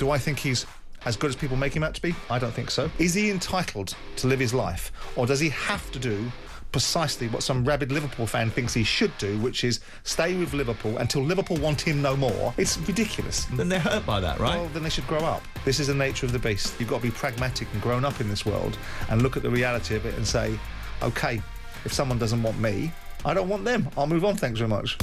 Do I think he's as good as people make him out to be? I don't think so. Is he entitled to live his life, or does he have to do precisely what some rabid Liverpool fan thinks he should do, which is stay with Liverpool until Liverpool want him no more? It's ridiculous. Then they're hurt by that, right? Well, then they should grow up. This is the nature of the beast. You've got to be pragmatic and grown up in this world and look at the reality of it and say, OK, if someone doesn't want me, I don't want them. I'll move on, thanks very much.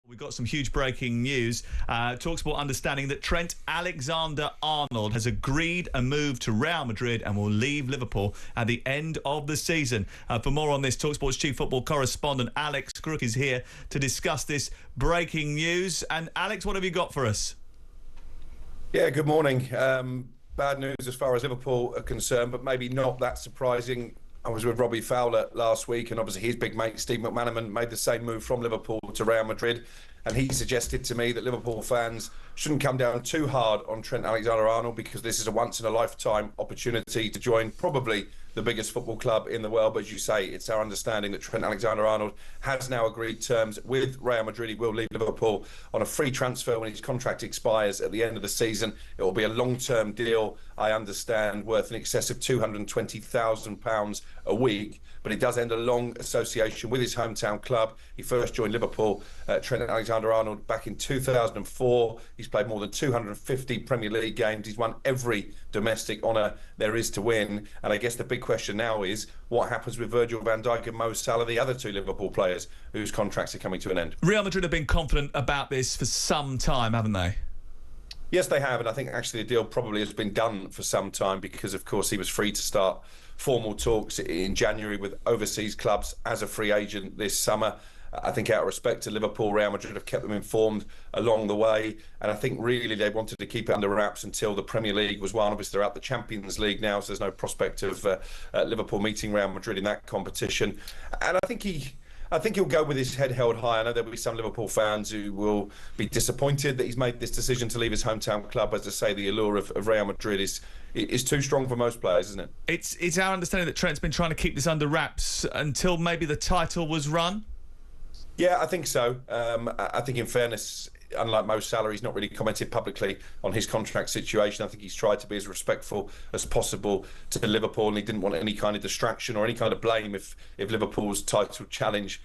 We've got some huge breaking news. talkSPORT understanding that Trent Alexander-Arnold has agreed a move to Real Madrid and will leave Liverpool at the end of the season. For more on this, talkSPORT's chief football correspondent Alex Crook is here to discuss this breaking news. And Alex, what have you got for us? Yeah, good morning. Bad news as far as Liverpool are concerned, but maybe not that surprising. I was with Robbie Fowler last week, and obviously his big mate Steve McManaman made the same move from Liverpool to Real Madrid, and he suggested to me that Liverpool fans shouldn't come down too hard on Trent Alexander-Arnold because this is a once-in-a-lifetime opportunity to join probably the biggest football club in the world. But as you say, it's our understanding that Trent Alexander-Arnold has now agreed terms with Real Madrid. He will leave Liverpool on a free transfer when his contract expires at the end of the season. It will be a long-term deal, I understand, worth in excess of £220,000 a week. But it does end a long association with his hometown club. He first joined Liverpool, Trent Alexander-Arnold, back in 2004. He's played more than 250 Premier League games. He's won every domestic honour there is to win. And I guess the big question now is what happens with Virgil van Dijk and Mo Salah, the other two Liverpool players whose contracts are coming to an end. Real Madrid have been confident about this for some time, haven't they? Yes, they have, and I think actually the deal probably has been done for some time because, of course, he was free to start formal talks in January with overseas clubs as a free agent this summer. I think out of respect to Liverpool, Real Madrid have kept them informed along the way, and I think really they wanted to keep it under wraps until the Premier League was won. Obviously, they're out the Champions League now, so there's no prospect of Liverpool meeting Real Madrid in that competition. And I think he'll go with his head held high. I know there'll be some Liverpool fans who will be disappointed that he's made this decision to leave his hometown club. As I say, the allure of Real Madrid is too strong for most players, isn't it? It's our understanding that Trent's been trying to keep this under wraps until maybe the title was run? Yeah, I think so. I think in fairness, unlike Mo Salah, he's not really commented publicly on his contract situation. I think he's tried to be as respectful as possible to Liverpool, and he didn't want any kind of distraction or any kind of blame if Liverpool's title challenge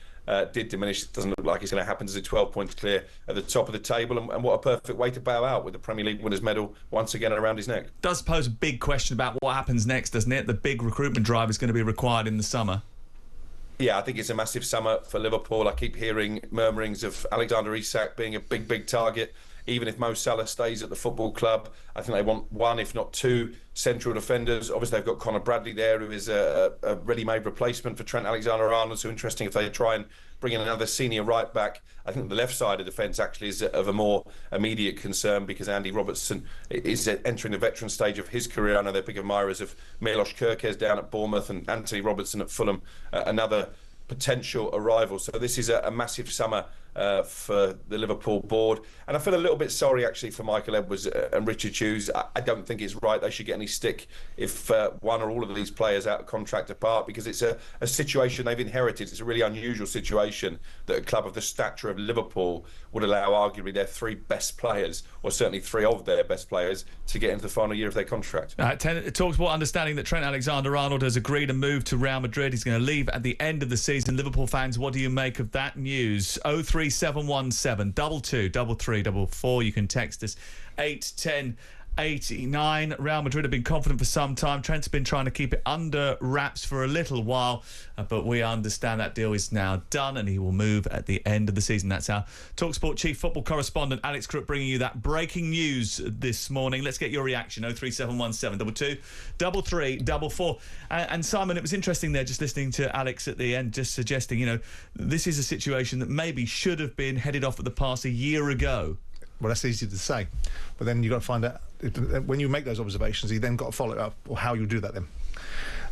did diminish. It doesn't look like it's going to happen. There's 12 points clear at the top of the table, and what a perfect way to bow out with the Premier League winners' medal once again around his neck. Does pose a big question about what happens next, doesn't it? The big recruitment drive is going to be required in the summer. Yeah, I think it's a massive summer for Liverpool. I keep hearing murmurings of Alexander Isak being a big target. Even if Mo Salah stays at the football club, I think they want one, if not two, central defenders. Obviously, they've got Conor Bradley there, who is a ready-made replacement for Trent Alexander-Arnold. So interesting if they try and bring in another senior right back. I think the left side of defence actually is of a more immediate concern because Andy Robertson is entering the veteran stage of his career. I know they're big admirers of Milos Kerkez down at Bournemouth and Anthony Robertson at Fulham, another potential arrival. So this is a massive summer for the Liverpool board, and I feel a little bit sorry actually for Michael Edwards and Richard Hughes. I don't think it's right they should get any stick if one or all of these players out of contract apart, because it's a situation they've inherited. It's a really unusual situation that a club of the stature of Liverpool would allow arguably their three best players, or certainly three of their best players, to get into the final year of their contract. talkSPORT understanding that Trent Alexander-Arnold has agreed a move to Real Madrid. He's going to leave at the end of the season. Liverpool fans, what do you make of that news? 03717 22 3344. You can text us 81089. Real Madrid have been confident for some time. Trent's been trying to keep it under wraps for a little while, but we understand that deal is now done and he will move at the end of the season. That's our talkSPORT chief football correspondent Alex Crook bringing you that breaking news this morning. Let's get your reaction. 03717 22 3344. And Simon, it was interesting there just listening to Alex at the end, just suggesting, you know, this is a situation that maybe should have been headed off at the pass a year ago. Well, that's easy to say, but then you've got to find out when you make those observations. You then got to follow up or how you do that. Then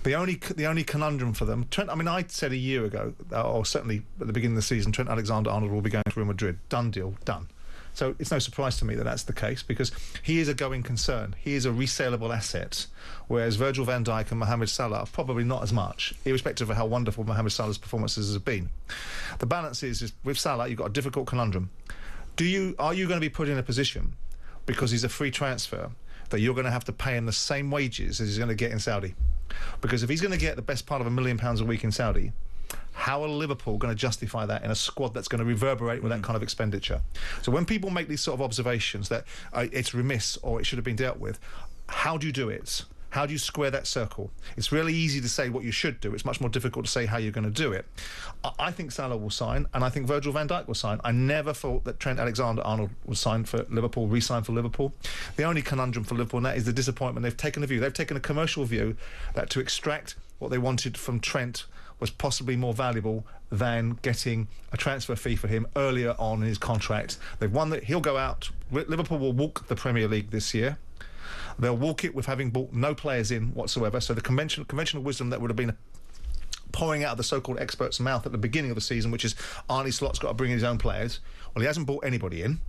the only conundrum for them, Trent. I mean, I said a year ago, or certainly at the beginning of the season, Trent Alexander-Arnold will be going to Real Madrid. Done deal, done. So it's no surprise to me that that's the case, because he is a going concern. He is a resaleable asset, whereas Virgil van Dijk and Mohamed Salah are probably not as much, irrespective of how wonderful Mohamed Salah's performances have been. The balance is with Salah, you've got a difficult conundrum. Are you going to be put in a position, because he's a free transfer, that you're going to have to pay him the same wages as he's going to get in Saudi? Because if he's going to get the best part of £1 million a week in Saudi, how are Liverpool going to justify that in a squad that's going to reverberate with that kind of expenditure? So when people make these sort of observations that it's remiss or it should have been dealt with, how do you do it? How do you square that circle? It's really easy to say what you should do. It's much more difficult to say how you're going to do it. I think Salah will sign, and I think Virgil van Dijk will sign. I never thought that Trent Alexander-Arnold would sign for Liverpool, re-sign for Liverpool. The only conundrum for Liverpool now is the disappointment. They've taken a view. They've taken a commercial view that to extract what they wanted from Trent was possibly more valuable than getting a transfer fee for him earlier on in his contract. They've won that. He'll go out. Liverpool will walk the Premier League this year. They'll walk it with having bought no players in whatsoever. So the conventional wisdom that would have been pouring out of the so-called expert's mouth at the beginning of the season, which is Arne Slot's got to bring in his own players. Well, he hasn't brought anybody in.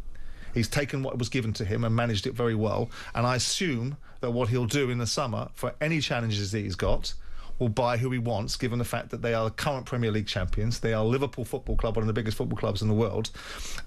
He's taken what was given to him and managed it very well. And I assume that what he'll do in the summer for any challenges that he's got will buy who he wants, given the fact that they are the current Premier League champions. They are Liverpool Football Club, one of the biggest football clubs in the world,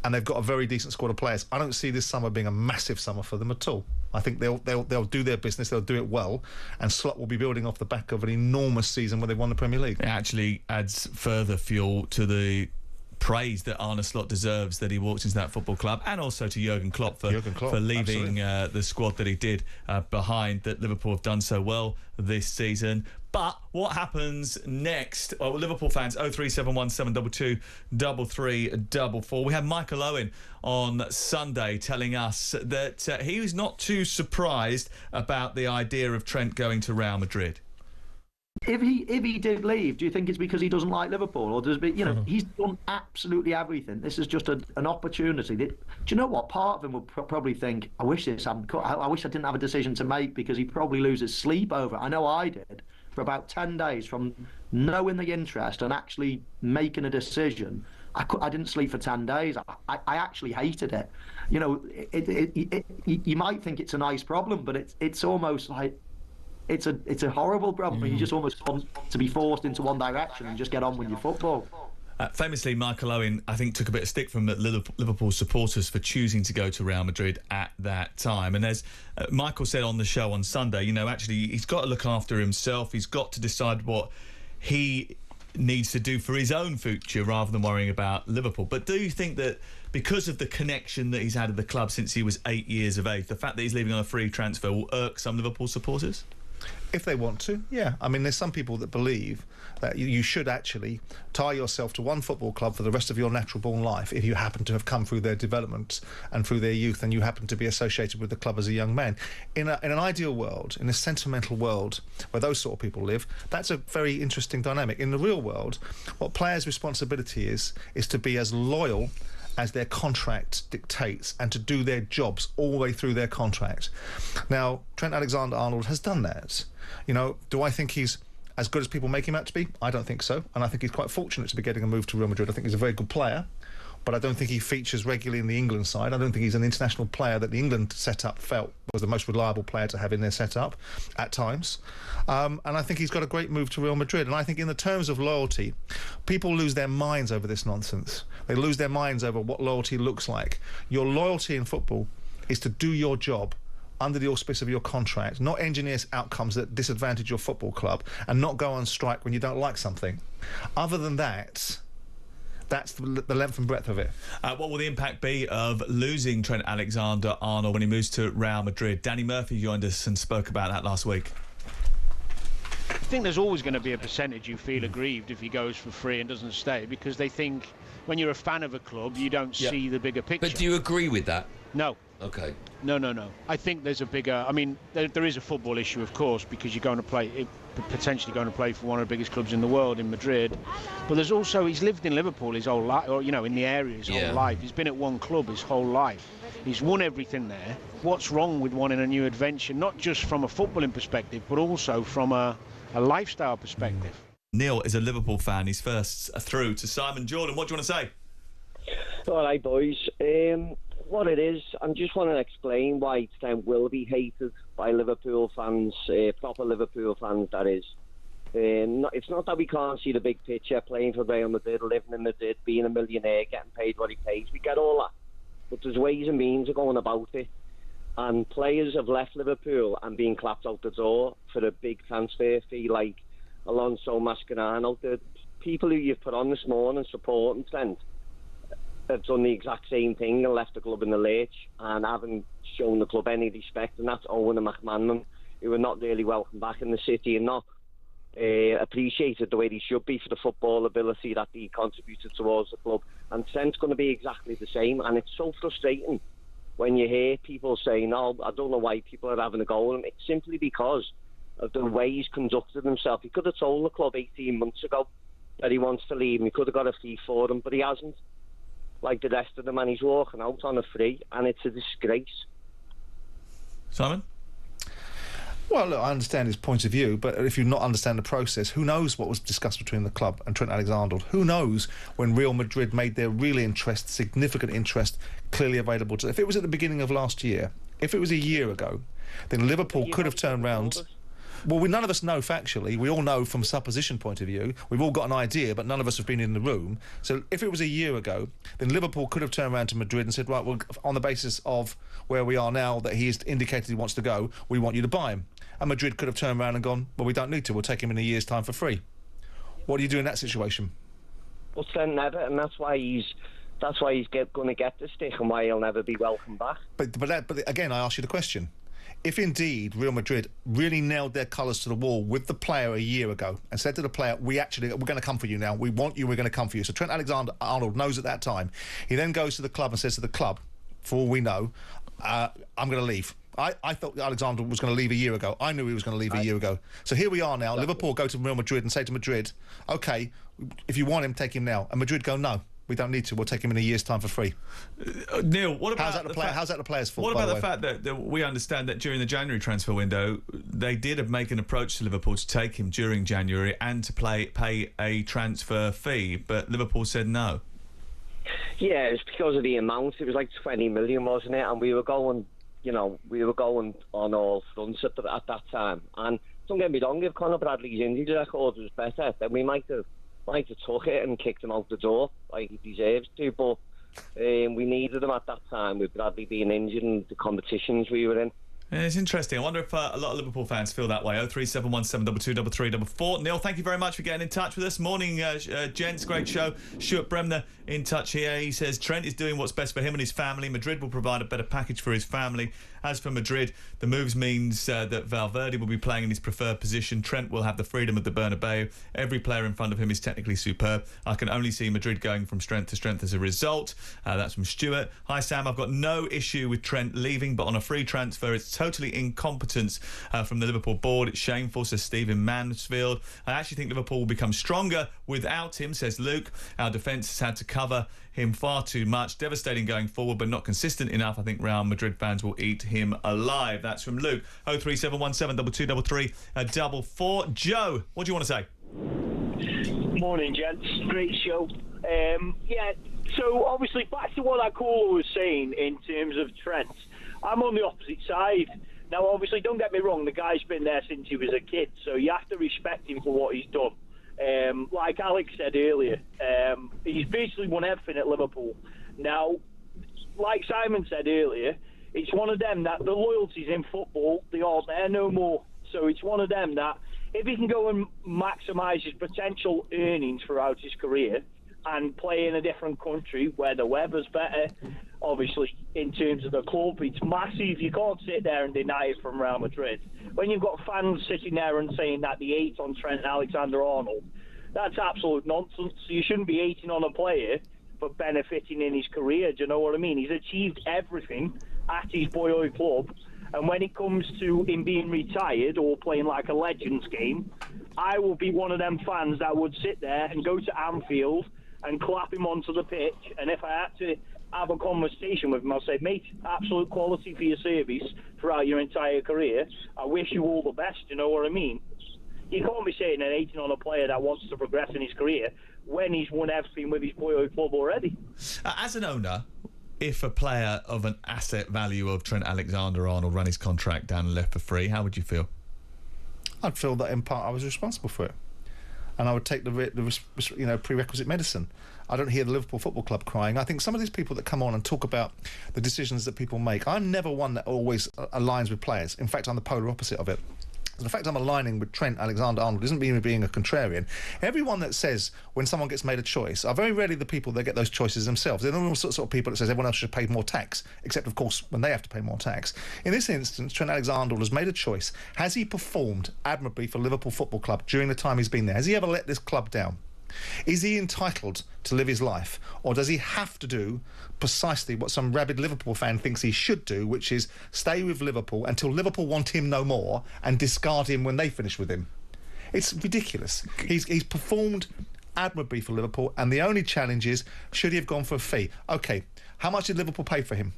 and they've got a very decent squad of players. I don't see this summer being a massive summer for them at all. I think they'll do their business, they'll do it well, and Slot will be building off the back of an enormous season where they won the Premier League. It actually adds further fuel to the praise that Arne Slot deserves that he walked into that football club, and also to Jurgen Klopp for leaving the squad that he did behind, that Liverpool have done so well this season. But what happens next? Well, Liverpool fans, 0371 722 3344. We had Michael Owen on Sunday telling us that he was not too surprised about the idea of Trent going to Real Madrid. If he did leave, do you think it's because he doesn't like Liverpool, or does it? He's done absolutely everything. This is just an opportunity. Do you know what? Part of him would probably think, I wish I didn't have a decision to make, because he probably loses sleep over it. I know I did for about 10 days from knowing the interest and actually making a decision. I didn't sleep for 10 days. I actually hated it. You might think it's a nice problem, but it's almost like it's a horrible problem. You just almost want to be forced into one direction and just get on with your football. Famously, Michael Owen, I think, took a bit of stick from Liverpool supporters for choosing to go to Real Madrid at that time. And as Michael said on the show on Sunday, actually, he's got to look after himself. He's got to decide what he needs to do for his own future rather than worrying about Liverpool. But do you think that because of the connection that he's had at the club since he was 8 years of age, the fact that he's leaving on a free transfer will irk some Liverpool supporters? If they want to, yeah. I mean, there's some people that believe that you should actually tie yourself to one football club for the rest of your natural-born life if you happen to have come through their development and through their youth and you happen to be associated with the club as a young man. In an ideal world, in a sentimental world where those sort of people live, that's a very interesting dynamic. In the real world, what players' responsibility is to be as loyal as their contract dictates and to do their jobs all the way through their contract. Now, Trent Alexander-Arnold has done that. Do I think he's as good as people make him out to be? I don't think so. And I think he's quite fortunate to be getting a move to Real Madrid. I think he's a very good player, but I don't think he features regularly in the England side. I don't think he's an international player that the England setup felt was the most reliable player to have in their setup at times. And I think he's got a great move to Real Madrid. And I think in the terms of loyalty, people lose their minds over this nonsense. They lose their minds over what loyalty looks like. Your loyalty in football is to do your job under the auspice of your contract, not engineer outcomes that disadvantage your football club, and not go on strike when you don't like something. Other than that, that's the length and breadth of it. What will the impact be of losing Trent Alexander-Arnold when he moves to Real Madrid? Danny Murphy joined us and spoke about that last week. I think there's always going to be a percentage who feel aggrieved if he goes for free and doesn't stay, because they think when you're a fan of a club, you don't see the bigger picture. But do you agree with that? No. Okay. No. I think there's a bigger... I mean, there is a football issue, of course, because you're going to play... potentially going to play for one of the biggest clubs in the world in Madrid, but there's also, he's lived in Liverpool his whole life, or in the area his whole life. He's been at one club his whole life. He's won everything there. What's wrong with wanting a new adventure, not just from a footballing perspective, but also from a lifestyle perspective? Neil is a Liverpool fan. He's first through to Simon Jordan. What do you want to say? All right, boys. what it is, I just want to explain why Trent will be hated by Liverpool fans, proper Liverpool fans, that is. It's not that we can't see the big picture, playing for Real Madrid, living in Madrid, being a millionaire, getting paid what he pays. We get all that. But there's ways and means of going about it. And players have left Liverpool and been clapped out the door for a big transfer fee, like Alonso, Mascherano. The people who you've put on this morning supporting Trent have done the exact same thing and left the club in the lurch and haven't shown the club any respect. And that's Owen and McManaman, who are not really welcome back in the city and not appreciated the way they should be for the football ability that he contributed towards the club. And Trent's going to be exactly the same. And it's so frustrating when you hear people saying, "Oh, I don't know why people are having a go at him." It's simply because of the way he's conducted himself. He could have told the club 18 months ago that he wants to leave, and he could have got a fee for him, but he hasn't. Like the rest of them, and he's walking out on a free, and it's a disgrace. Simon? Well, look, I understand his point of view, but if you not understand the process, who knows what was discussed between the club and Trent Alexander-Arnold? Who knows when Real Madrid made their real interest, significant interest, clearly available to... If it was at the beginning of last year, if it was a year ago, then Liverpool could have turned round... Well, none of us know factually. We all know from supposition point of view. We've all got an idea, but none of us have been in the room. So if it was a year ago, then Liverpool could have turned around to Madrid and said, right, well, on the basis of where we are now, that he has indicated he wants to go, we want you to buy him. And Madrid could have turned around and gone, well, we don't need to. We'll take him in a year's time for free. What do you do in that situation? Well, Trent never, and that's why he's going to get the stick and why he'll never be welcome back. But again, I ask you the question. If indeed Real Madrid really nailed their colours to the wall with the player a year ago and said to the player, we're going to come for you now, we want you, we're going to come for you. So Trent Alexander-Arnold knows at that time. He then goes to the club and says to the club, for all we know, I'm going to leave. I thought Alexander was going to leave a year ago. I knew he was going to leave a year ago. So here we are now. Liverpool go to Real Madrid and say to Madrid, OK, if you want him, take him now. And Madrid go, no. We don't need to. We'll take him in a year's time for free. Neil, what about how's that the players' fault? What about the fact that we understand that during the January transfer window, they did make an approach to Liverpool to take him during January and to pay a transfer fee, but Liverpool said no. Yeah, it's because of the amount. It was like 20 million, wasn't it? And we were going on all fronts at that time. And don't get me wrong, if Conor Bradley's injury record was better, then we might have took it and kicked him out the door like he deserves to, but we needed him at that time with Bradley being injured and the competitions we were in. Yeah, it's interesting. I wonder if a lot of Liverpool fans feel that way. 03717223344. Neil, thank you very much for getting in touch with us. Morning, gents. Great show. Stuart Bremner in touch here. He says Trent is doing what's best for him and his family. Madrid will provide a better package for his family. As for Madrid, the moves means that Valverde will be playing in his preferred position. Trent will have the freedom of the Bernabeu. Every player in front of him is technically superb. I can only see Madrid going from strength to strength as a result. That's from Stuart. Hi, Sam. I've got no issue with Trent leaving, but on a free transfer, it's totally incompetence from the Liverpool board. It's shameful, says Stephen Mansfield. I actually think Liverpool will become stronger without him, says Luke. Our defence has had to cover him far too much. Devastating going forward, but not consistent enough. I think Real Madrid fans will eat him alive. That's from Luke. 03717223344. Joe, what do you want to say? Morning, gents. Great show. So obviously back to what Akula was saying in terms of Trent. I'm on the opposite side. Now, obviously, don't get me wrong, the guy's been there since he was a kid, so you have to respect him for what he's done. Like Alex said earlier, he's basically won everything at Liverpool. Now, like Simon said earlier, it's one of them that the loyalties in football, they aren't there no more. So it's one of them that if he can go and maximise his potential earnings throughout his career and play in a different country where the weather's better, obviously, in terms of the club, it's massive. You can't sit there and deny it from Real Madrid. When you've got fans sitting there and saying that they hate on Trent Alexander-Arnold, that's absolute nonsense. You shouldn't be hating on a player for benefiting in his career. Do you know what I mean? He's achieved everything at his boyhood club. And when it comes to him being retired or playing like a Legends game, I will be one of them fans that would sit there and go to Anfield and clap him onto the pitch. And if I had to have a conversation with him, I'll say, mate, absolute quality for your service throughout your entire career. I wish you all the best, you know what I mean? You can't be sitting and hating on a player that wants to progress in his career when he's won everything with his boyhood club already. As an owner, if a player of an asset value of Trent Alexander-Arnold ran his contract down and left for free, how would you feel? I'd feel that in part I was responsible for it, and I would take the prerequisite medicine. I don't hear the Liverpool Football Club crying. I think some of these people that come on and talk about the decisions that people make, I'm never one that always aligns with players. In fact, I'm the polar opposite of it. The fact I'm aligning with Trent Alexander-Arnold isn't me being a contrarian. Everyone that says when someone gets made a choice are very rarely the people that get those choices themselves. They're the sort of people that says everyone else should pay more tax, except, of course, when they have to pay more tax. In this instance, Trent Alexander-Arnold has made a choice. Has he performed admirably for Liverpool Football Club during the time he's been there? Has he ever let this club down? Is he entitled to live his life, or does he have to do precisely what some rabid Liverpool fan thinks he should do, which is stay with Liverpool until Liverpool want him no more and discard him when they finish with him? It's ridiculous. He's performed admirably for Liverpool, and the only challenge is, should he have gone for a fee? OK, how much did Liverpool pay for him?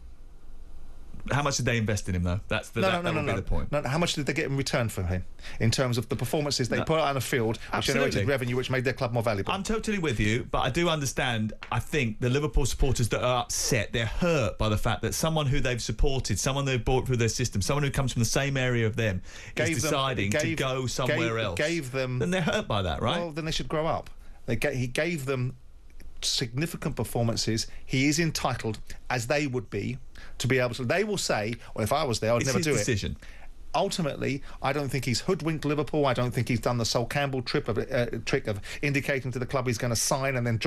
How much did they invest in him, though? That would be the point. No, how much did they get in return for him in terms of the performances they put out on the field, which generated revenue, which made their club more valuable? I'm totally with you, but I do understand. I think the Liverpool supporters that are upset, they're hurt by the fact that someone who they've supported, someone they've brought through their system, someone who comes from the same area of them, is deciding to go somewhere else. Then they're hurt by that, right? Well, then they should grow up. He gave them significant performances. He is entitled, as they would be, to be able to. They will say, well, if I was there, I'd never do it. Ultimately, I don't think he's hoodwinked Liverpool. I don't think he's done the Sol Campbell trick of indicating to the club he's going to sign and then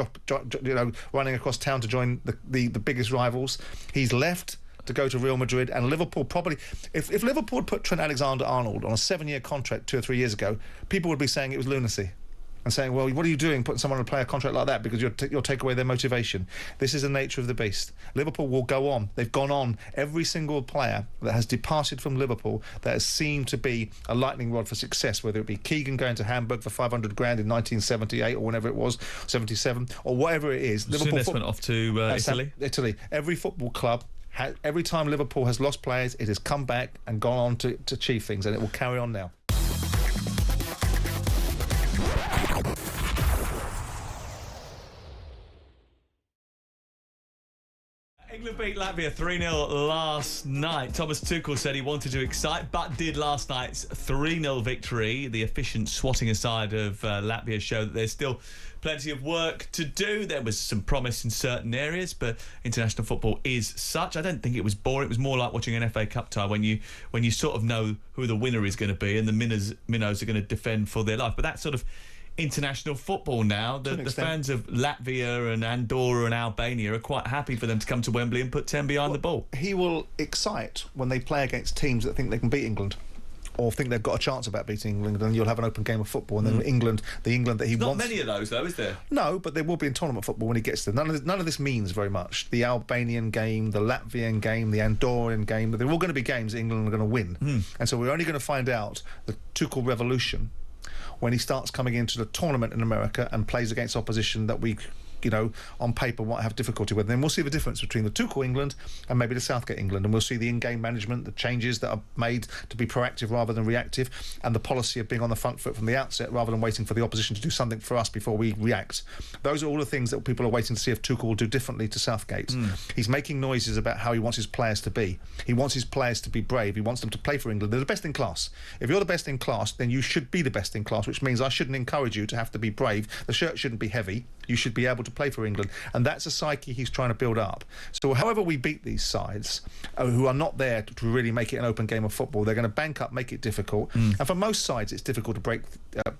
running across town to join the biggest rivals. He's left to go to Real Madrid, and Liverpool probably, if Liverpool had put Trent Alexander-Arnold on a 7-year contract 2 or 3 years ago, people would be saying it was lunacy. And saying, well, what are you doing putting someone on a player contract like that, because you'll take away their motivation. This is the nature of the beast. Liverpool will go on. They've gone on. Every single player that has departed from Liverpool that has seemed to be a lightning rod for success, whether it be Keegan going to Hamburg for 500 grand in 1978 or whenever it was, 77, or whatever it is. Liverpool went off to Italy. Every football club, every time Liverpool has lost players, it has come back and gone on to achieve things, and it will carry on now. England beat Latvia 3-0 last night. Thomas Tuchel said he wanted to excite, but did last night's 3-0 victory. The efficient swatting aside of Latvia showed that there's still plenty of work to do. There was some promise in certain areas, but international football is such. I don't think it was boring. It was more like watching an FA Cup tie when you sort of know who the winner is going to be and the minnows are going to defend for their life. But that sort of international football now. The fans of Latvia and Andorra and Albania are quite happy for them to come to Wembley and put 10 behind the ball. He will excite when they play against teams that think they can beat England, or think they've got a chance about beating England, and you'll have an open game of football. And then England, the England that he wants. Not many of those, though, is there? No, but there will be in tournament football when he gets there. None of this means very much. The Albanian game, the Latvian game, the Andorran game, they're all going to be games that England are going to win. And so we're only going to find out the Tuchel revolution when he starts coming into the tournament in America and plays against opposition that we, on paper might have difficulty with. Then we'll see the difference between the Tuchel England and maybe the Southgate England, and we'll see the in-game management, the changes that are made to be proactive rather than reactive, and the policy of being on the front foot from the outset rather than waiting for the opposition to do something for us before we react. Those are all the things that people are waiting to see if Tuchel will do differently to Southgate. He's making noises about how he wants his players to be. He wants his players to be brave. He wants them to play for England. They're the best in class. If you're the best in class, then you should be the best in class, which means I shouldn't encourage you to have to be brave. The shirt shouldn't be heavy. You should be able to play for England. And that's a psyche he's trying to build up. So however we beat these sides, who are not there to really make it an open game of football, they're going to bank up, make it difficult. And for most sides, it's difficult to break.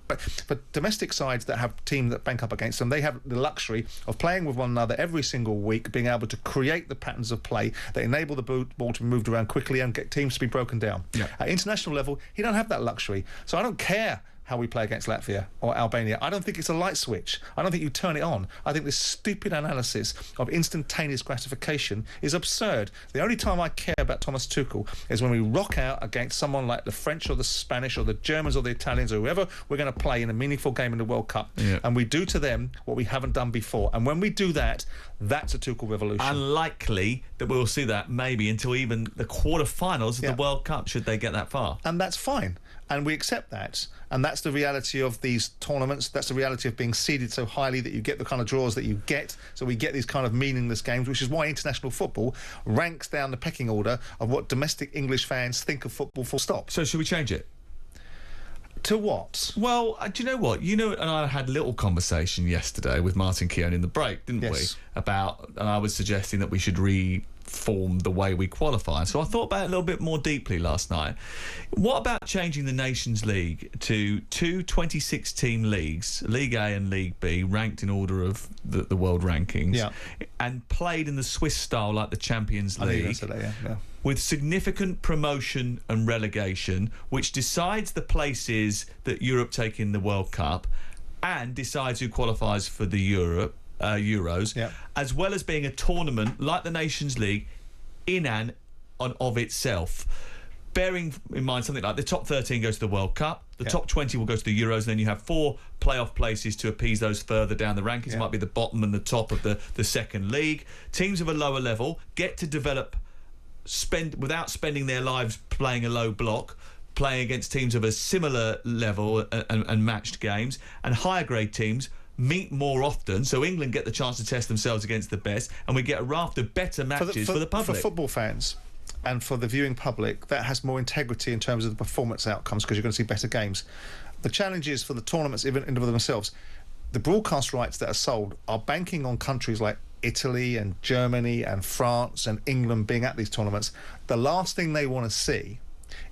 But for domestic sides that have teams that bank up against them, they have the luxury of playing with one another every single week, being able to create the patterns of play that enable the ball to be moved around quickly and get teams to be broken down. At international level, he don't have that luxury. So I don't care how we play against Latvia or Albania. I don't think it's a light switch. I don't think you turn it on. I think this stupid analysis of instantaneous gratification is absurd. The only time I care about Thomas Tuchel is when we rock out against someone like the French or the Spanish or the Germans or the Italians or whoever we're going to play in a meaningful game in the World Cup. And we do to them what we haven't done before. And when we do that, that's a Tuchel revolution. Unlikely that we'll see that maybe until even the quarter-finals of the World Cup, should they get that far. And that's fine. And we accept that. And that's the reality of these tournaments. That's the reality of being seeded so highly that you get the kind of draws that you get. So we get these kind of meaningless games, which is why international football ranks down the pecking order of what domestic English fans think of football, full stop. So should we change it? To what? Well, do you know what? You know, and I had a little conversation yesterday with Martin Keown in the break, didn't we? About, and I was suggesting that we should reform the way we qualify. So I thought about it a little bit more deeply last night. What about changing the Nations League to two 26-team leagues, League A and League B, ranked in order of the world rankings, and played in the Swiss style like the Champions League? With significant promotion and relegation, which decides the places that Europe take in the World Cup and decides who qualifies for the Euros, as well as being a tournament like the Nations League in and on of itself. Bearing in mind something like the top 13 goes to the World Cup, the top 20 will go to the Euros, and then you have 4 playoff places to appease those further down the rankings. It might be the bottom and the top of the second league. Teams of a lower level get to develop without spending their lives playing a low block, playing against teams of a similar level and matched games, and higher grade teams meet more often, so England get the chance to test themselves against the best, and we get a raft of better matches for the public. For football fans and for the viewing public, that has more integrity in terms of the performance outcomes, because you're going to see better games. The challenge is for the tournaments, even in themselves, the broadcast rights that are sold are banking on countries like Italy and Germany and France and England being at these tournaments. The last thing they want to see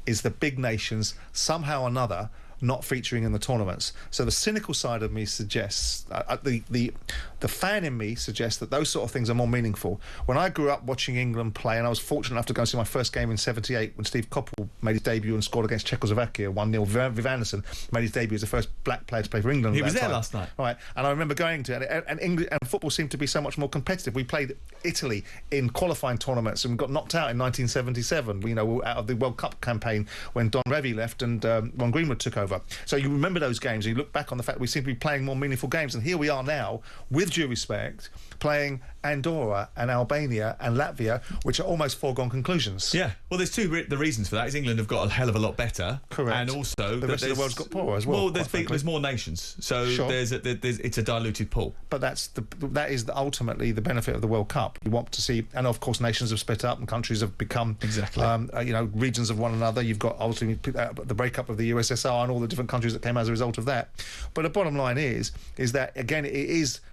is the big nations somehow or another not featuring in the tournaments. So the cynical side of me suggests, the fan in me suggests that those sort of things are more meaningful. When I grew up watching England play, and I was fortunate enough to go and see my first game in '78 when Steve Coppell made his debut and scored against Czechoslovakia 1-0. Viv Anderson made his debut as the first black player to play for England. He was there last night. Right, and I remember going to it, and England and football seemed to be so much more competitive. We played Italy in qualifying tournaments and got knocked out in 1977, you know, out of the World Cup campaign when Don Revie left and Ron Greenwood took over. So you remember those games and you look back on the fact we seem to be playing more meaningful games, and here we are now, with due respect, playing Andorra and Albania and Latvia, which are almost foregone conclusions. Yeah, well, there's the reasons for that is England have got a hell of a lot better. Correct. And also the rest of the world's got poorer as well. Well, there's more nations, so it's a diluted pool. But that is ultimately the benefit of the World Cup. You want to see, and of course nations have split up and countries have become regions of one another. You've got ultimately the breakup of the USSR and all the different countries that came as a result of that. But the bottom line is that again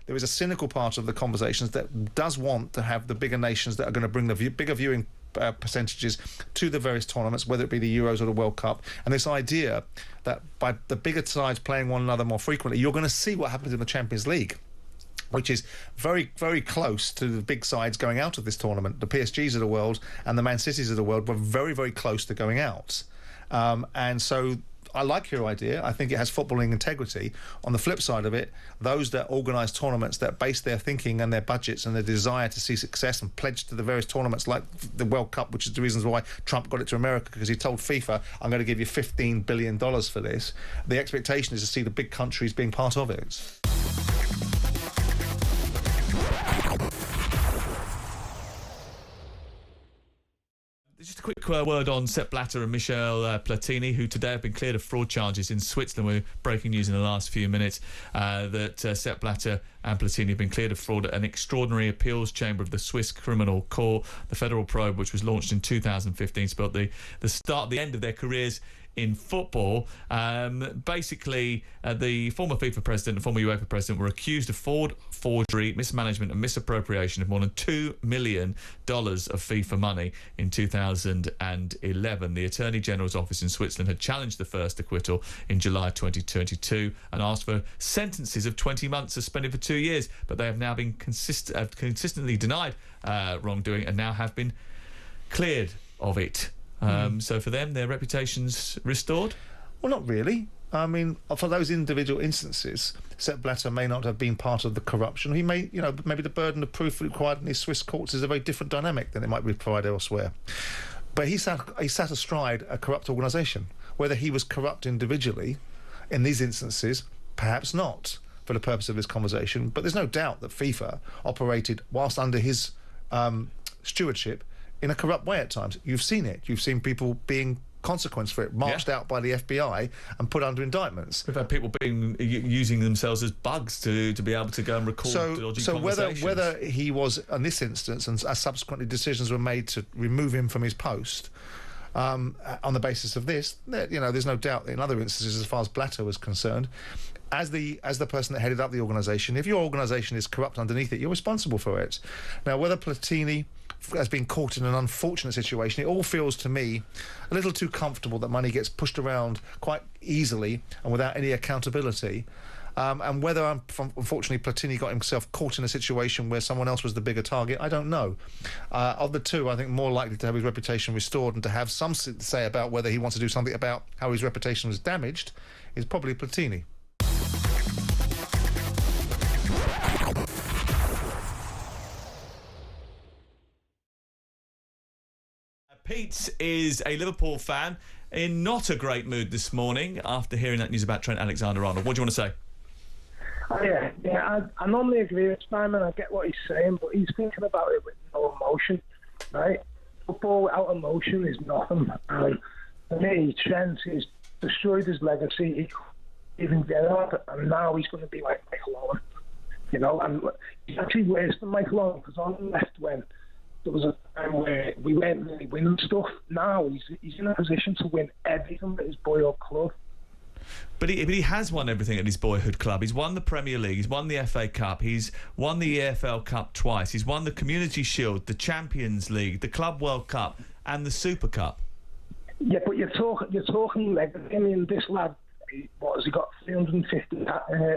there is a cynical part of the conversations that does want to have the bigger nations that are going to bring the bigger viewing percentages to the various tournaments, whether it be the Euros or the World Cup. And this idea that by the bigger sides playing one another more frequently, you're going to see what happens in the Champions League, which is very, very close to the big sides going out of this tournament. The PSGs of the world and the Man Cities of the world were very, very close to going out. And so I like your idea. I think it has footballing integrity. On the flip side of it, those that organise tournaments that base their thinking and their budgets and their desire to see success and pledge to the various tournaments like the World Cup, which is the reasons why Trump got it to America, because he told FIFA, I'm going to give you $15 billion for this. The expectation is to see the big countries being part of it. Just a quick word on Sepp Blatter and Viddal Platini, who today have been cleared of fraud charges in Switzerland. We're breaking news in the last few minutes that Sepp Blatter and Platini have been cleared of fraud at an extraordinary appeals chamber of the Swiss Criminal Court. The federal probe, which was launched in 2015, spelled the end of their careers in football. Basically, the former FIFA president and former UEFA president were accused of fraud, forgery, mismanagement and misappropriation of more than $2 million of FIFA money in 2011. The Attorney General's office in Switzerland had challenged the first acquittal in July 2022 and asked for sentences of 20 months suspended for 2 years, but they have now been consistently denied wrongdoing and now have been cleared of it. So for them, their reputation's restored? Well, not really. I mean, for those individual instances, Sepp Blatter may not have been part of the corruption. He may, maybe the burden of proof required in these Swiss courts is a very different dynamic than it might be provided elsewhere. But he sat astride a corrupt organisation. Whether he was corrupt individually, in these instances, perhaps not, for the purpose of this conversation. But there's no doubt that FIFA operated, whilst under his stewardship, in a corrupt way at times. You've seen it. You've seen people being consequence for it, marched out by the FBI and put under indictments. We've had people using themselves as bugs to be able to go and record dodgy conversations. whether he was, in this instance, and as subsequently decisions were made to remove him from his post, on the basis of this, there's no doubt in other instances, as far as Blatter was concerned, as the person that headed up the organisation, if your organisation is corrupt underneath it, you're responsible for it. Now, whether Platini has been caught in an unfortunate situation, it all feels to me a little too comfortable that money gets pushed around quite easily and without any accountability. And whether, unfortunately, Platini got himself caught in a situation where someone else was the bigger target, I don't know. Of the two, I think more likely to have his reputation restored and to have some say about whether he wants to do something about how his reputation was damaged is probably Platini. Pete is a Liverpool fan in not a great mood this morning after hearing that news about Trent Alexander-Arnold. What do you want to say? I normally agree with Simon. I get what he's saying, but he's thinking about it with no emotion, right? Football without emotion is nothing. And for me, Trent has destroyed his legacy. He couldn't even get up, and now he's going to be like Michael Owen, and he's actually worse than Michael Owen, because Owen left when there was a time where we weren't really winning stuff. Now he's in a position to win everything at his boyhood club. But he has won everything at his boyhood club. He's won the Premier League, he's won the FA Cup, he's won the EFL Cup twice, he's won the Community Shield, the Champions League, the Club World Cup and the Super Cup. Yeah, but you're talking like, I mean, this lad, what has he got, 350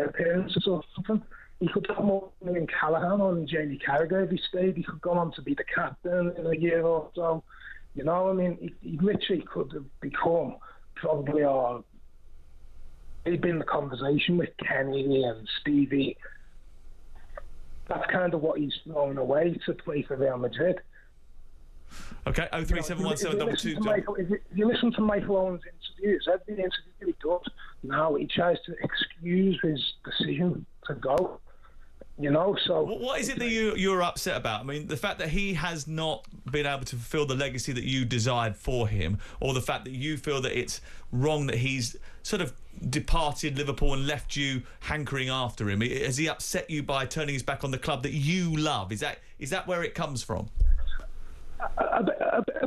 appearances or something? He could have more than Callaghan or Jamie Carragher if he stayed. He could go on to be the captain in a year or so. He literally could have become probably, he'd been in the conversation with Kenny and Stevie. That's kind of what he's thrown away to play for Real Madrid. Okay, 0371722. If you listen to Michael Owen's interviews, every interview he does now, he tries to excuse his decision to go. So what is it that you're upset about? I mean, the fact that he has not been able to fulfill the legacy that you desired for him, or the fact that you feel that it's wrong that he's sort of departed Liverpool and left you hankering after him? Has he upset you by turning his back on the club that you love? Is that where it comes from? A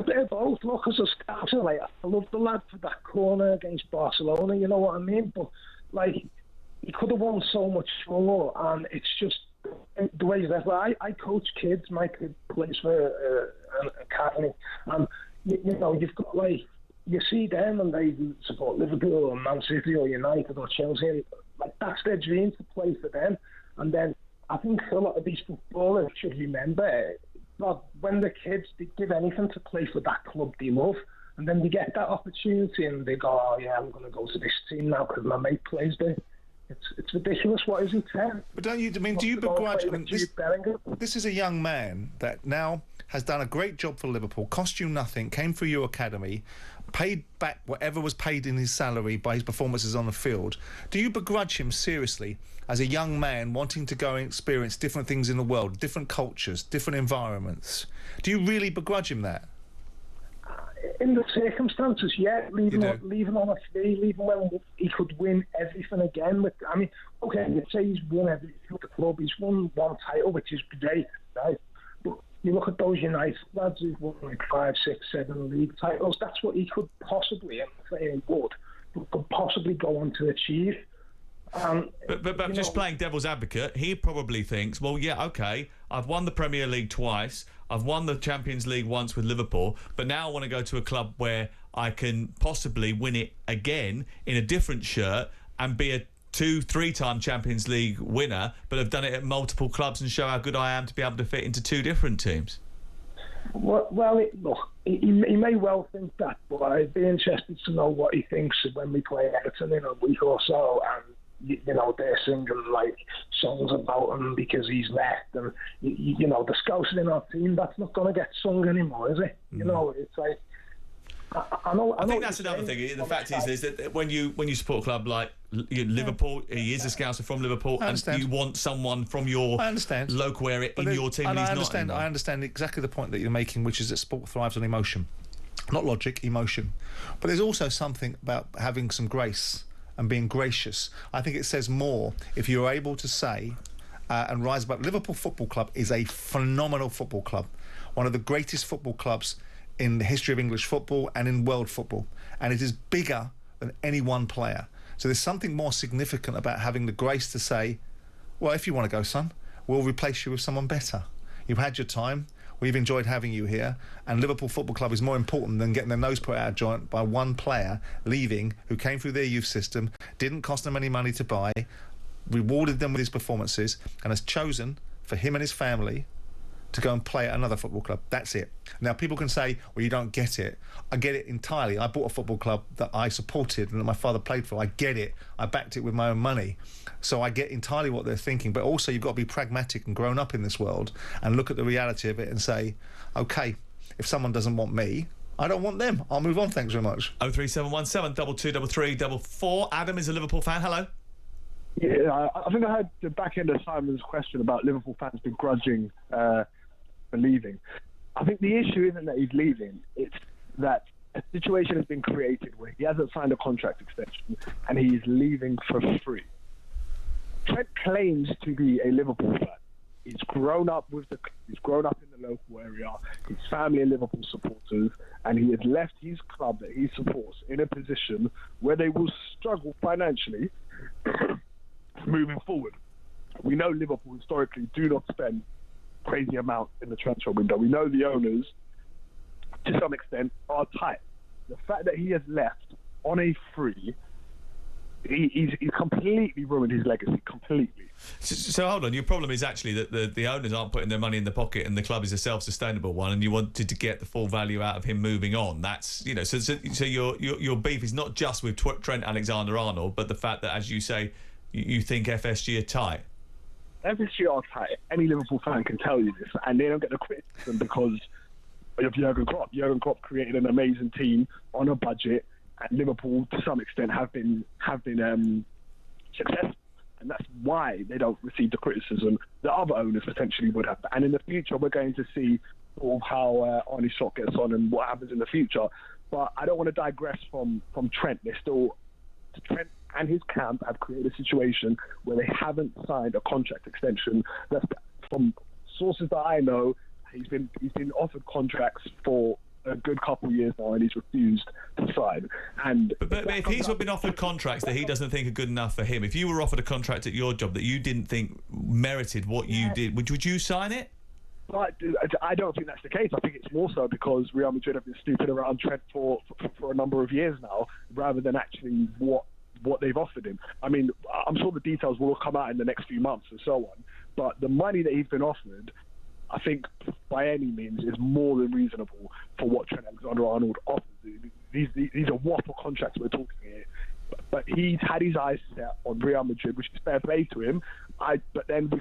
bit of both. Look, as a scouser, I love the lad for that corner against Barcelona, you know what I mean? But, he could have won so much more, and it's just the way he's left. I coach kids. My kid plays for an academy, and you've got you see them and they support Liverpool or Man City or United or Chelsea. That's their dream, to play for them. And then I think a lot of these footballers should remember that when they're kids, they give anything to play for that club they love. And then they get that opportunity and they go, oh yeah, I'm going to go to this team now because my mate plays there. It's ridiculous. What is he, 10? But do you begrudge... This is a young man that now has done a great job for Liverpool, cost you nothing, came through your academy, paid back whatever was paid in his salary by his performances on the field. Do you begrudge him seriously as a young man wanting to go and experience different things in the world, different cultures, different environments? Do you really begrudge him that? In the circumstances, yeah, leaving on a free, leaving when he could win everything again. Okay, you'd say he's won everything with the club. He's won one title, which is great, right? But you look at those United lads who've won 5, 6, 7 league titles. That's what he could possibly, I'm saying would, but could possibly go on to achieve. But just playing devil's advocate, he probably thinks, well, yeah, okay, I've won the Premier League twice, I've won the Champions League once with Liverpool, but now I want to go to a club where I can possibly win it again in a different shirt and be a 2-3-time Champions League winner, but have done it at multiple clubs and show how good I am to be able to fit into 2 different teams. Look, he may well think that, but I'd be interested to know what he thinks when we play Everton in a week or so, and they're singing songs about him because he's left, and the scouts in our team, that's not going to get sung anymore, is it? It's like I think that's another thing. The fact is that when you support a club like Liverpool, he is a scouser from Liverpool, and you want someone from your local area in your team, and he's not. I understand exactly the point that you're making, which is that sport thrives on emotion. Not logic, emotion. But there's also something about having some grace and being gracious. I think it says more if you're able to say and rise above. Liverpool Football Club is a phenomenal football club, one of the greatest football clubs in the history of English football and in world football, and it is bigger than any one player. So there's something more significant about having the grace to say, well, if you want to go, son, we'll replace you with someone better. You've had your time. We've enjoyed having you here, and Liverpool Football Club is more important than getting their nose put out of joint by one player leaving who came through their youth system, didn't cost them any money to buy, rewarded them with his performances, and has chosen for him and his family to go and play at another football club. That's it. Now, people can say, well, you don't get it. I get it entirely. I bought a football club that I supported and that my father played for. I get it. I backed it with my own money. So I get entirely what they're thinking. But also, you've got to be pragmatic and grown up in this world and look at the reality of it and say, OK, if someone doesn't want me, I don't want them. I'll move on. Thanks very much. 03717 223344. Adam is a Liverpool fan. Hello. Yeah, I think I heard the back end of Simon's question about Liverpool fans begrudging for leaving. I think the issue isn't that he's leaving, it's that a situation has been created where he hasn't signed a contract extension and he's leaving for free. Trent claims to be a Liverpool fan. He's grown up in the local area, his family are Liverpool supporters, and he has left his club that he supports in a position where they will struggle financially moving forward. We know Liverpool historically do not spend crazy amount in the transfer window. We know the owners, to some extent, are tight. The fact that he has left on a free, he's completely ruined his legacy, completely. So hold on, your problem is actually that the owners aren't putting their money in the pocket and the club is a self-sustainable one, and you wanted to get the full value out of him moving on. That's, you know, so your beef is not just with Trent Alexander-Arnold, but the fact that, as you say, you think FSG are tight. FSG are tight. Any Liverpool fan can tell you this, and they don't get the criticism because of Jurgen Klopp. Jurgen Klopp created an amazing team on a budget, and Liverpool, to some extent, have been successful, and that's why they don't receive the criticism that other owners potentially would have. And in the future, we're going to see sort of how Arne Slot gets on and what happens in the future. But I don't want to digress from Trent. Trent and his camp have created a situation where they haven't signed a contract extension. That's from sources that I know. He's been offered contracts for a good couple of years now, and he's refused to sign. And but if he's been offered contracts that he doesn't think are good enough for him, if you were offered a contract at your job that you didn't think merited what you did, would you sign it? But I don't think that's the case. I think it's more so because Real Madrid have been snooping around Trent for a number of years now, rather than actually what they've offered him. I mean, I'm sure the details will come out in the next few months and so on, but the money that he's been offered, I think by any means is more than reasonable for what Trent Alexander-Arnold offers. These are waffle contracts we're talking here. But he's had his eyes set on Real Madrid, which is fair play to him. But then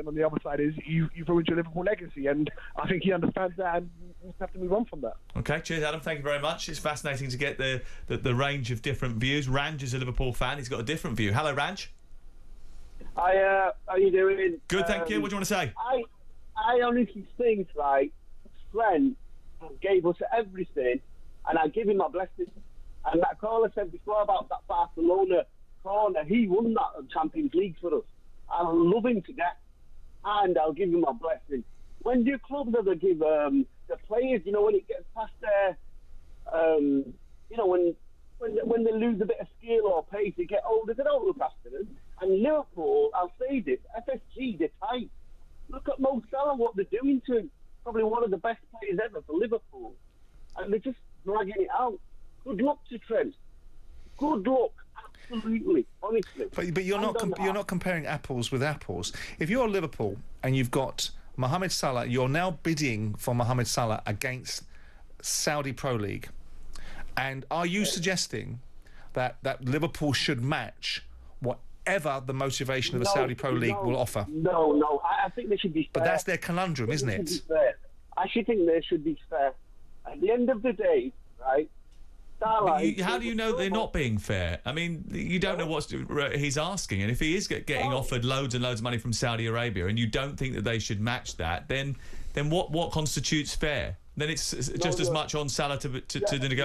on the other side is you've ruined your Liverpool legacy, and I think he understands that, and we have to move on from that. Okay, cheers, Adam. Thank you very much. It's fascinating to get the range of different views. Ranj is a Liverpool fan. He's got a different view. Hello, Ranj. Hi, how you doing? Good, thank you. What do you want to say? I honestly think, like, Trent gave us everything, and I give him my blessing. And that caller said before about that Barcelona corner, he won that Champions League for us. I love him to death, and I'll give him my blessing. When do clubs ever give the players, you know, when it gets past their, you know, when they lose a bit of skill or pace, they get older, they don't look after them. And Liverpool, I'll say this, FSG, they're tight. Look at Mo Salah, what they're doing to him. Probably one of the best players ever for Liverpool. And they're just dragging it out. Good luck to Trent. Good luck, absolutely, honestly. But you're not comparing apples with apples. If you're Liverpool and you've got Mohamed Salah, you're now bidding for Mohamed Salah against Saudi Pro League. And are you suggesting that Liverpool should match whatever the motivation of the Saudi Pro League will offer? No. I think they should be fair. But that's their conundrum, isn't it? I should think they should be fair. At the end of the day, right? How do you know they're not being fair? I mean, you don't know what he's asking, and if he is getting offered loads and loads of money from Saudi Arabia, and you don't think that they should match that, then what constitutes fair? then it's just as much on Salah to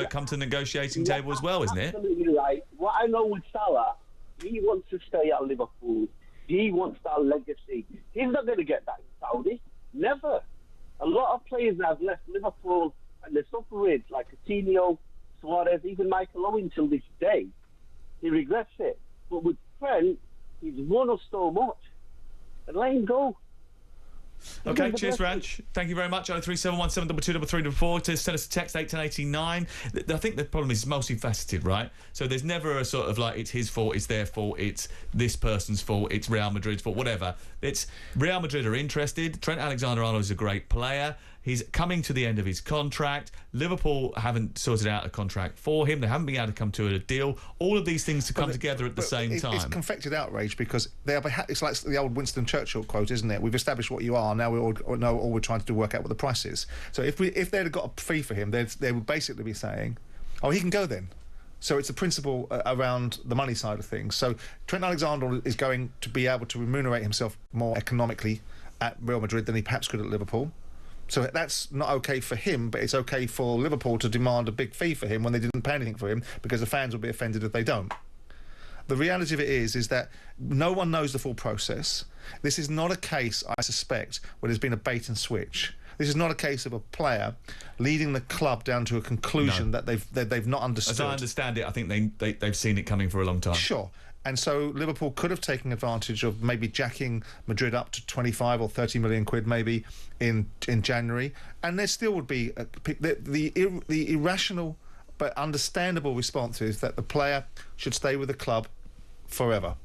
come to the negotiating table as well, isn't it? Absolutely right. What I know with Salah, he wants to stay at Liverpool. He wants that legacy. He's not going to get that in Saudi. Never. A lot of players have left Liverpool and they're suffering, like Coutinho, Suarez, even Michael Owen till this day. He regrets it. But with Trent, he's won us so much. And let him go. Okay, cheers, Ranch. Thank you very much. 03717223344 to send us a text 81089. I think the problem is multifaceted, right? So there's never a sort of like it's his fault, it's their fault, it's this person's fault, it's Real Madrid's fault, whatever. It's Real Madrid are interested. Trent Alexander-Arnold is a great player. He's coming to the end of his contract. Liverpool haven't sorted out a contract for him. They haven't been able to come to a deal. All of these things to come together at the same time. It's confected outrage because it's like the old Winston Churchill quote, isn't it? We've established what you are. Now we all know all we're trying to do, work out what the price is. So if they'd have got a fee for him, they would basically be saying, "Oh, he can go then." So it's the principle around the money side of things. So Trent Alexander is going to be able to remunerate himself more economically at Real Madrid than he perhaps could at Liverpool. So that's not okay for him, but it's okay for Liverpool to demand a big fee for him when they didn't pay anything for him, because the fans will be offended if they don't. The reality of it is that no one knows the full process. This is not a case, I suspect, where there's been a bait and switch. This is not a case of a player leading the club down to a conclusion that they've not understood. As I understand it, I think they've seen it coming for a long time. Sure. And so Liverpool could have taken advantage of maybe jacking Madrid up to 25 or 30 million quid maybe in January, and there still would be the irrational but understandable response is that the player should stay with the club forever.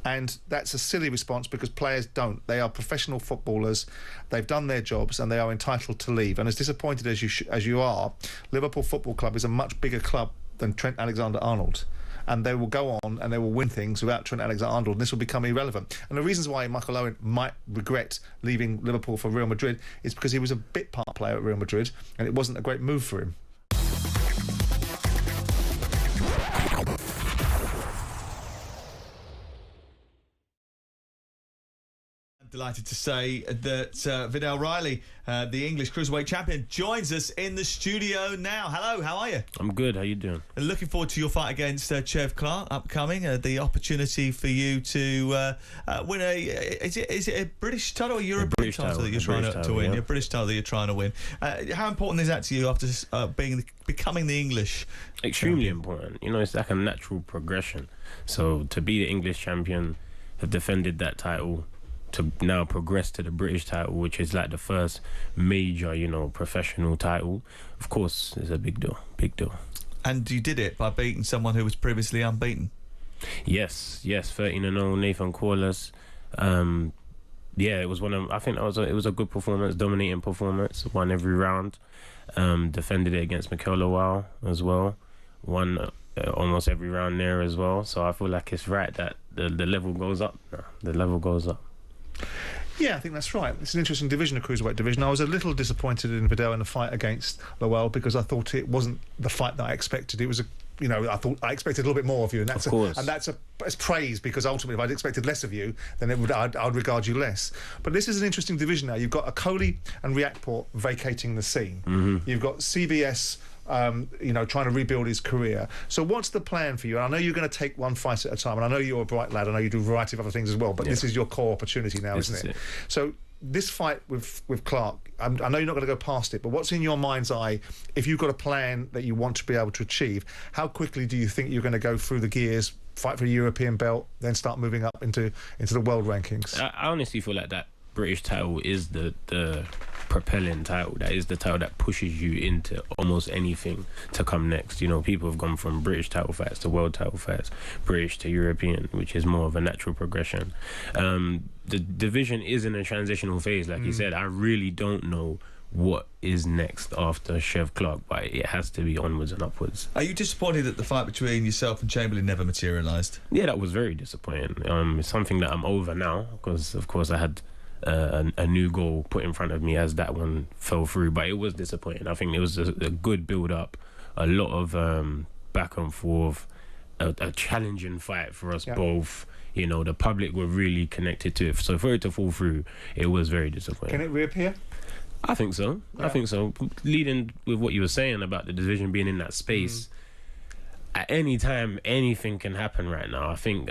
And that's a silly response because players don't. They are professional footballers. They've done their jobs and they are entitled to leave. And as disappointed as you are, Liverpool Football Club is a much bigger club than Trent Alexander-Arnold. And they will go on and they will win things without Trent Alexander-Arnold, and this will become irrelevant. And the reasons why Michael Owen might regret leaving Liverpool for Real Madrid is because he was a bit part player at Real Madrid and it wasn't a great move for him. Delighted to say that Viddal Riley, the English cruiserweight champion, joins us in the studio now. Hello, how are you? I'm good. How you doing? Looking forward to your fight against Chev Clark upcoming. The opportunity for you to win is it a British title or European title that you're trying to win? Yeah. A British title that you're trying to win. How important is that to you after becoming the English? Extremely champion? important. You know, it's like a natural progression. So to be the English champion, have defended that title, to now progress to the British title, which is like the first major, professional title, of course, is a big deal. And you did it by beating someone who was previously unbeaten. Yes, 13-0, Nathan Corliss. It was I think it was a good performance, dominating performance. Won every round. Defended it against Mikel Lawal as well. Won almost every round there as well. So I feel like it's right that the level goes up. The level goes up. Yeah, I think that's right. It's an interesting division, a cruiserweight division. I was a little disappointed in Viddal in the fight against Lawal because I thought it wasn't the fight that I expected. It was I expected a little bit more of you, and that's praise, because ultimately, if I'd expected less of you, then I'd regard you less. But this is an interesting division now. You've got Akoli and Riakporhe vacating the scene. Mm-hmm. You've got CBS. Trying to rebuild his career. So what's the plan for you? And I know you're going to take one fight at a time, and I know you're a bright lad. I know you do a variety of other things as well, but this is your core opportunity now, isn't it? So this fight with Clark, I know you're not going to go past it, but what's in your mind's eye, if you've got a plan that you want to be able to achieve, how quickly do you think you're going to go through the gears, fight for a European belt, then start moving up into the world rankings? I honestly feel like that British title is the propelling title. That is the title that pushes you into almost anything to come next. People have gone from British title fights to world title fights, British to European, which is more of a natural progression. The division is in a transitional phase, like you said. I really don't know what is next after Chev Clark, but it has to be onwards and upwards. Are you disappointed that the fight between yourself and Chamberlain never materialised? Yeah, that was very disappointing. It's something that I'm over now, because of course I had a new goal put in front of me as that one fell through, but it was disappointing. I think it was a good build up, a lot of back and forth, a challenging fight for us both. The public were really connected to it, so for it to fall through, it was very disappointing. Can it reappear? I think so. Yeah. I think so. Leading with what you were saying about the division being in that space, at any time, anything can happen right now. I think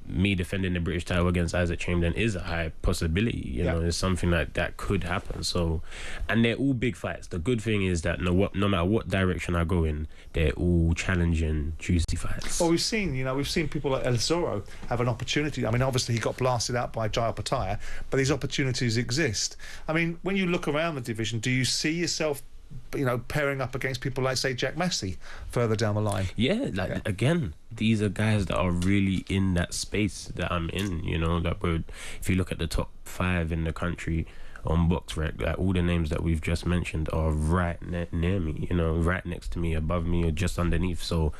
me defending the British title against Isaac Chamberlain is a high possibility. You know, it's something that could happen. So, and they're all big fights. The good thing is that no matter what direction I go in, they're all challenging, juicy fights. Well, we've seen people like El Zorro have an opportunity. I mean, obviously he got blasted out by Jai Opataya, but these opportunities exist. I mean, when you look around the division, do you see yourself, pairing up against people like, say, Jack Massey further down the line? Again, these are guys that are really in that space that I'm in. If you look at the top 5 in the country on BoxRec, all the names that we've just mentioned are right near me, right next to me, above me, or just underneath. So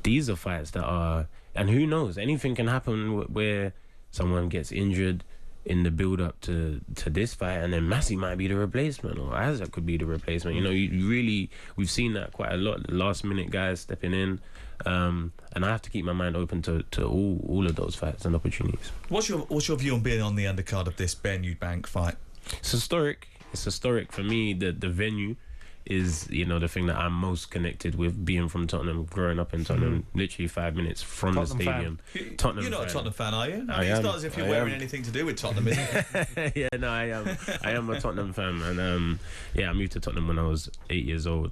these are fights that are, and who knows, anything can happen where someone gets injured in the build up to this fight, and then Massey might be the replacement, or Isaac could be the replacement. We've seen that quite a lot, the last minute guys stepping in, and I have to keep my mind open to all of those fights and opportunities. What's your view on being on the undercard of this Ben Eubank fight? It's historic for me. The venue is the thing that I'm most connected with, being from Tottenham, growing up in Tottenham, literally 5 minutes from the stadium. You're not a Tottenham fan, are you? It's not as if you're wearing anything to do with Tottenham, is it? Yeah, no, I am. I am a Tottenham fan, and I moved to Tottenham when I was 8 years old,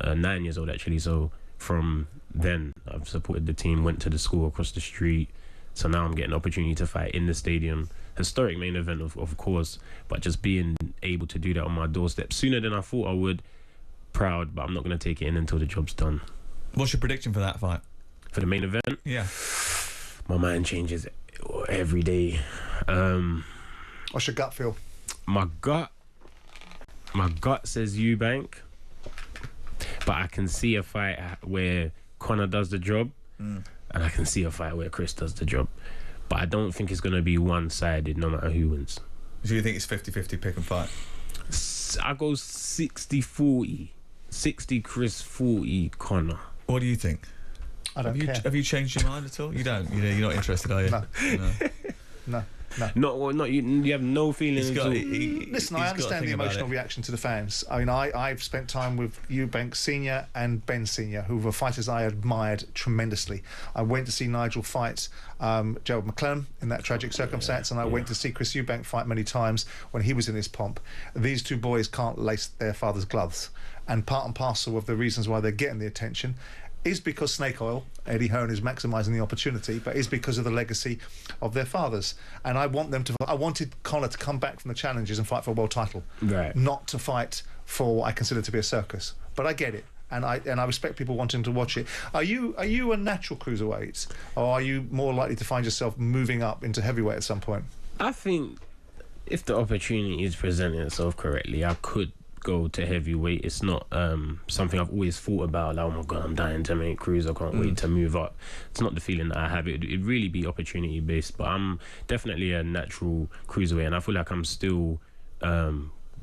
9 years old actually. So from then, I've supported the team. Went to the school across the street. So now I'm getting an opportunity to fight in the stadium. Historic main event, of course, but just being able to do that on my doorstep sooner than I thought I would. Proud, but I'm not going to take it in until the job's done. What's your prediction for that fight? For the main event? Yeah. My mind changes every day. What's your gut feel? My gut says Eubank, but I can see a fight where Conor does the job, and I can see a fight where Chris does the job. But I don't think it's going to be one-sided no matter who wins. So you think it's 50-50 pick and fight? I go 60-40. 60 Chris, 40 Conor. What do you think? I don't care. Have you changed your mind at all? You don't. You're not interested, are you? No. You have no feelings at all. Listen, I understand the emotional reaction to the fans. I mean, I've spent time with Eubank Senior and Ben Senior, who were fighters I admired tremendously. I went to see Nigel fight Gerald McClellan in that tragic circumstance, and I went to see Chris Eubank fight many times when he was in his pomp. These two boys can't lace their father's gloves, and part and parcel of the reasons why they're getting the attention is because Snake Oil, Eddie Hearn, is maximising the opportunity, but is because of the legacy of their fathers. And I wanted Conor to come back from the challenges and fight for a world title, right? Not to fight for what I consider to be a circus. But I get it, and I respect people wanting to watch it. Are you a natural cruiserweight, or are you more likely to find yourself moving up into heavyweight at some point? I think if the opportunity is presenting itself correctly, I could go to heavyweight. It's not something I've always thought about, like, oh my god, I'm dying to make cruise, I can't wait to move up. It's not the feeling that I have. It'd really be opportunity based, but I'm definitely a natural cruiserweight, and I feel like I'm still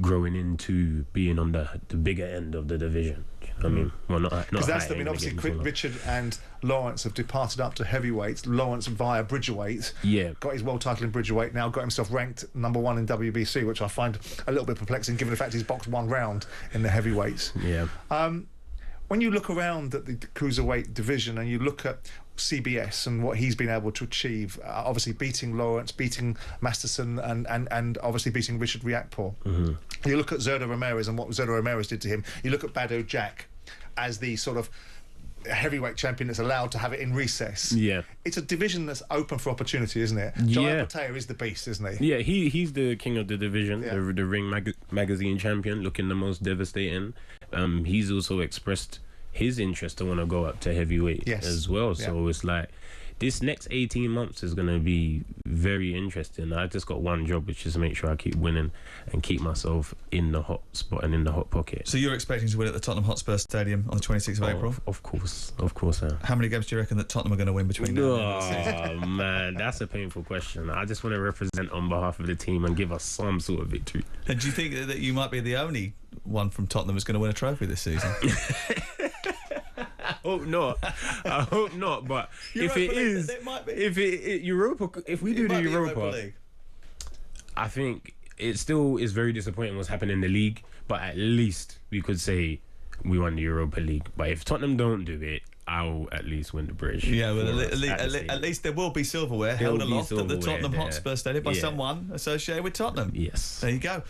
growing into being on the bigger end of the division. I mean, well, not because that's. I mean, obviously, Richard and Lawrence have departed up to heavyweight. Lawrence via Bridgerweight, got his world title in Bridgerweight. Now got himself ranked #1 in WBC, which I find a little bit perplexing, given the fact he's boxed one round in the heavyweights. Yeah. When you look around at the cruiserweight division and you look at CBS and what he's been able to achieve, obviously beating Lawrence, beating Masterson, and obviously beating Richard Riakporhe. You look at Zerda Ramirez and what Zerda Ramirez did to him. You look at Badou Jack as the sort of heavyweight champion that's allowed to have it in recess. Yeah. It's a division that's open for opportunity, isn't it? Jai Opataya is the beast, isn't he? Yeah, he's the king of the division, the Ring magazine champion, looking the most devastating. He's also expressed his interest to want to go up to heavyweight as well. So it's like this next 18 months is going to be very interesting. I just got one job, which is to make sure I keep winning and keep myself in the hot spot and in the hot pocket. So you're expecting to win at the Tottenham Hotspur Stadium on the 26th of April? Of course. How many games do you reckon that Tottenham are going to win between now and then? Oh, man, that's a painful question. I just want to represent on behalf of the team and give us some sort of victory. And do you think that you might be the only one from Tottenham that's going to win a trophy this season? I hope not. But if it is, if we do the Europa, I think it still is very disappointing what's happened in the league, but at least we could say we won the Europa League. But if Tottenham don't do it, I'll at least win the British. Yeah, well, at least there will be silverware held aloft at the Tottenham Hotspur Stadium by someone associated with Tottenham. Yes. There you go.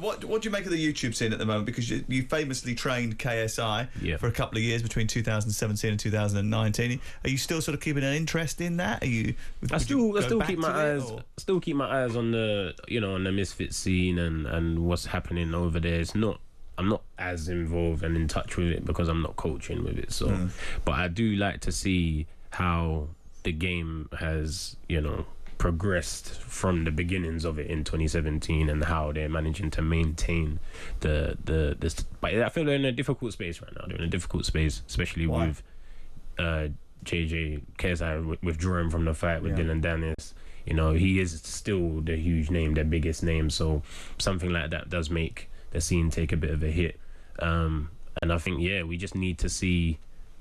What do you make of the YouTube scene at the moment? Because you famously trained KSI for a couple of years between 2017 and 2019. Are you still sort of keeping an interest in that? I still keep my eyes on the on the misfit scene and what's happening over there. I'm not as involved and in touch with it because I'm not coaching with it. So, but I do like to see how the game has, progressed from the beginnings of it in 2017 and how they're managing to maintain this. But I feel they're in a difficult space right now. They're in a difficult space, especially with KSI withdrawing from the fight with Dylan Dennis. He is still the huge name, the biggest name. So something like that does make the scene take a bit of a hit, and I think we just need to see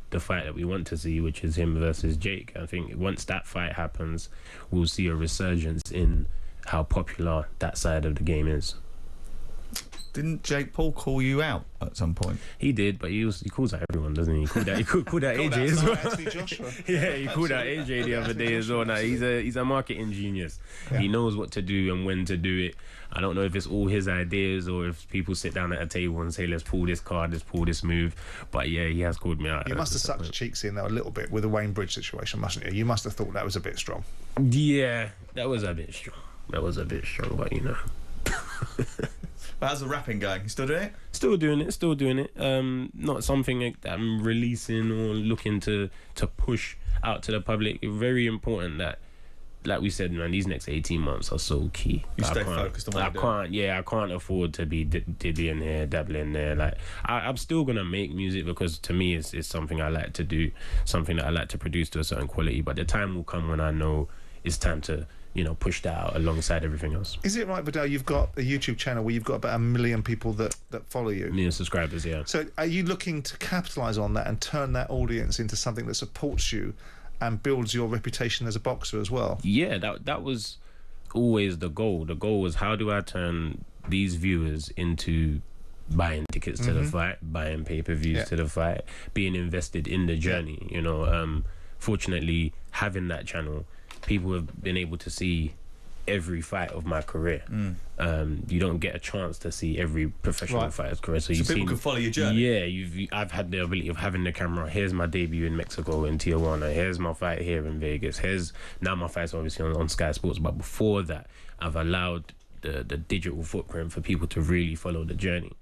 the fight that we want to see, which is him versus Jake. I think once that fight happens, we'll see a resurgence in how popular that side of the game is. Didn't Jake Paul call you out at some point? He did, but he calls out everyone, doesn't he? He called out AJ as well. He called out AJ the other day as well. Now he's a marketing genius. Yeah. He knows what to do and when to do it. I don't know if it's all his ideas or if people sit down at a table and say, let's pull this card, let's pull this move. But he has called me out. You must have sucked cheeks in though a little bit with the Wayne Bridge situation, mustn't you? You must have thought that was a bit strong. Yeah, that was a bit strong. But How's the rapping going? You still doing it? Still doing it. Not something that I'm releasing or looking to push out to the public. Very important that, like we said, man, these next 18 months are so key. You stay focused on what you're doing. I can't afford to be diddling here, dabbling there. Like, I'm still gonna make music because to me it's something I like to do, something that I like to produce to a certain quality. But the time will come when I know it's time to push that out alongside everything else. Is it right, Viddal, you've got a YouTube channel where you've got about 1 million people that follow you? 1 million subscribers, yeah. So are you looking to capitalise on that and turn that audience into something that supports you and builds your reputation as a boxer as well? Yeah, that was always the goal. The goal was, how do I turn these viewers into buying tickets to the fight, buying pay-per-views to the fight, being invested in the journey. Fortunately, having that channel, people have been able to see every fight of my career. You don't get a chance to see every professional fighter's career, so people can follow your journey. Yeah, I've had the ability of having the camera. Here's my debut in Mexico in Tijuana. Here's my fight here in Vegas. Here's now my fights obviously on Sky Sports, but before that, I've allowed the digital footprint for people to really follow the journey.